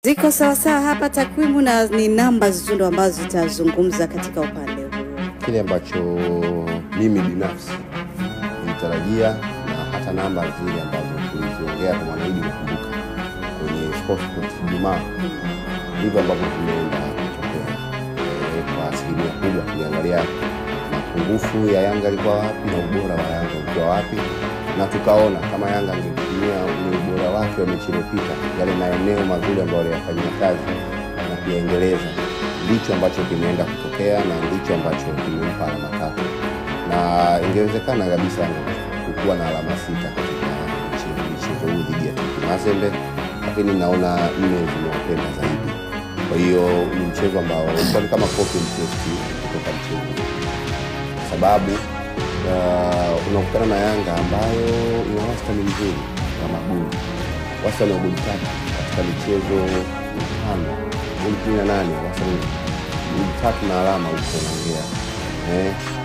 Ziko sawa hapa takwimu na ni namba ndo ambazo zitazungumza katika upande huu. Kile ambacho mimi binafsi nitarajia na hata namba zile ambazo tuliziongea kwa Mwanaidi nakumbuka kwenye Sports Jumaa ndivyo ambavyo tumeenda kutokea. Kwa asilimia kubwa tuliangalia mapungufu ya Yanga ilikuwa wapi na ubora wa Yanga ulikuwa wapi, na tukaona kama Yanga angetumia ubora wake wa mechi iliyopita, yale maeneo mazuri ambayo aliyafanyia kazi na kuendeleza, ndicho ambacho kimeenda kutokea na ndicho ambacho kimempa alama 3. Na ingewezekana kabisa kuwa na alama 6 katika mchezo huu dhidi ya TP Mazembe, lakini naona 4 zimewapenda zaidi. Kwa hiyo ni mchezo ambao ulikuwa kama copy and paste kutoka mchezo, sababu unakutana na Yanga ambayo ina wastani mzuri wa magoli, wastani wa goli 3 katika michezo 5, goli 18, wastani goli 3 na alama huko naongea.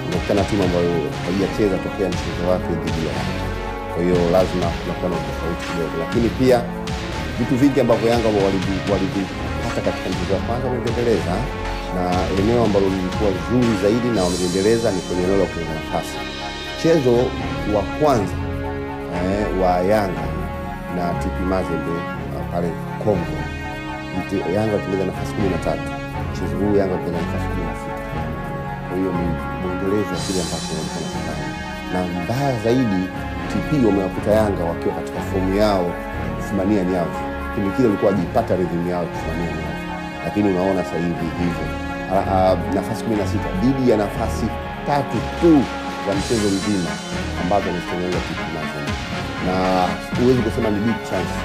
Unakutana timu ambayo haijacheza tokea mchezo wake dhidi ya Yanga. Kwa hiyo lazima kunakuwa na tofauti kidogo, lakini pia vitu vingi ambavyo Yanga walivipata katika mchezo wa kwanza wameendeleza, na eneo ambalo lilikuwa zuri zaidi na wameendeleza ni kwenye eneo la kutengeneza nafasi. Mchezo wa kwanza wa Yanga na TP Mazembe pale Kongo, Yanga ilitengeneza nafasi 13. Mchezo huu Yanga ilitengeneza nafasi 16. Kwa hiyo ni muendelezo wa kile ambacho walikuwa wanafanya. Na mbaya zaidi, TP wamewakuta Yanga wakiwa katika fomu yao kusimamia nyavu. Kile walikuwa wajipata rhythm yao kusimamia nyavu. Lakini unaona sasa hivi hivyo nafasi 16 dhidi ya nafasi 3 tu za mchezo mzima ambazo wamesitengeneza TP Mazembe. Na huwezi kusema ni big chance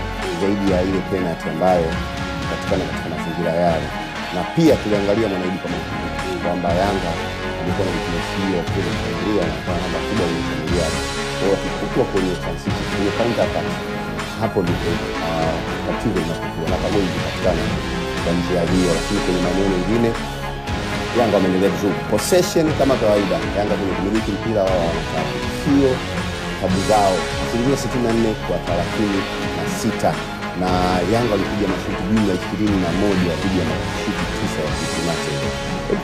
zaidi ya ile penalty ambayo patikana katika mazingira yale. Na pia tuliangalia Mwanaidi kama kwamba Yanga alikuwa na mchezo wa kuangalia na kwa namba kubwa ya mchezaji. Kwa hiyo kukua kwenye chance kwenye counter attack, hapo ndipo tatizo linapokuwa na kama ilipatikana kwa njia hiyo. Lakini kwenye maeneo mengine Yanga wameendelea vizuri. Possession kama kawaida, Yanga kwenye kumiliki mpira wao wanataka sio tabu zao, 64 kwa 36, na Yanga walipiga mashuti jumla 21 dhidi ya mashuti 9 ya TP Mazembe. Hebu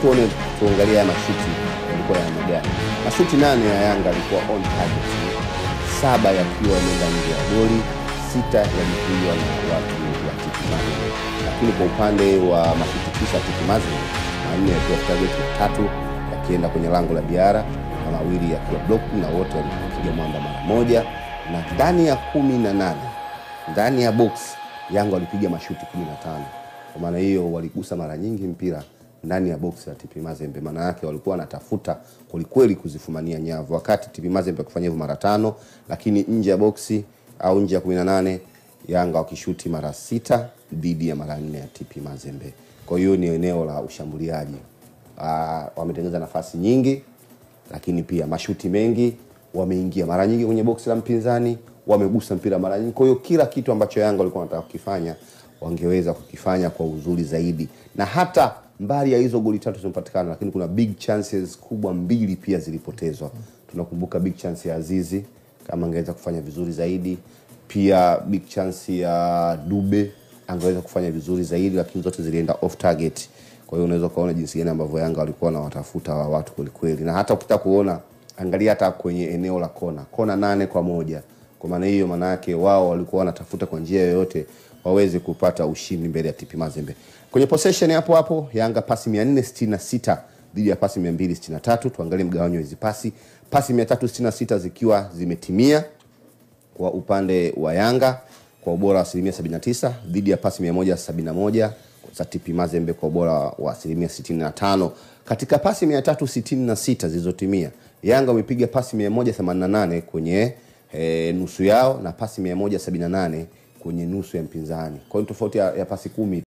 tuangalie haya mashuti yalikuwa ya magani. Mashuti 8 ya Yanga yalikuwa on target, 7 yakiwa yameenda nje ya goli, 6 yalizuiwa na watu wa TP Mazembe. Lakini kwa upande wa mashuti 9 TP Mazembe, 4 yakiwa target, 3 yakienda kwenye lango la Diara na 2 yakiwa block, na wote walipiga mwamba mara moja. Na ndani ya 18 ndani ya box Yanga walipiga mashuti 15. Kwa maana hiyo waligusa mara nyingi mpira ndani ya box ya TP Mazembe. Maana yake walikuwa wanatafuta kweli kuzifumania nyavu, wakati TP Mazembe kufanya hivyo mara 5, lakini nje ya boxi au nje ya 18 Yanga wakishuti mara 6 dhidi ya mara 4 ya TP Mazembe. Kwa hiyo ni eneo la ushambuliaji. Wametengeneza nafasi nyingi, lakini pia mashuti mengi, wameingia mara nyingi kwenye box la mpinzani, wamegusa mpira mara nyingi. Kwa hiyo kila kitu ambacho Yanga walikuwa wanataka kukifanya wangeweza kukifanya kwa uzuri zaidi. Na hata mbali ya hizo goli 3 zimepatikana, lakini kuna big chances kubwa 2 pia zilipotezwa. Tunakumbuka big chance ya Azizi kama angeweza kufanya vizuri zaidi, pia big chance ya Dube angeweza kufanya vizuri zaidi, lakini zote zilienda off target. Kwa hiyo unaweza kuona jinsi gani ambavyo Yanga walikuwa na watafuta wa watu kweli. Na hata ukitaka kuona, angalia hata kwenye eneo la kona 8-1. Kwa maana hiyo, maana yake wao walikuwa wanatafuta kwa njia yoyote waweze kupata ushindi mbele ya TP Mazembe. Kwenye possession hapo Yanga pasi 466 dhidi ya pasi 263. Tuangalie mgawanyo hizi pasi. Pasi 366 zikiwa zimetimia kwa upande wa Yanga kwa ubora wa 79% dhidi ya pasi 171 za TP Mazembe kwa ubora wa 65%. Katika pasi 366 zilizotimia, Yanga wamepiga pasi 188 kwenye nusu yao na pasi 178 kwenye nusu ya mpinzani. Kwa hiyo tofauti ya pasi 10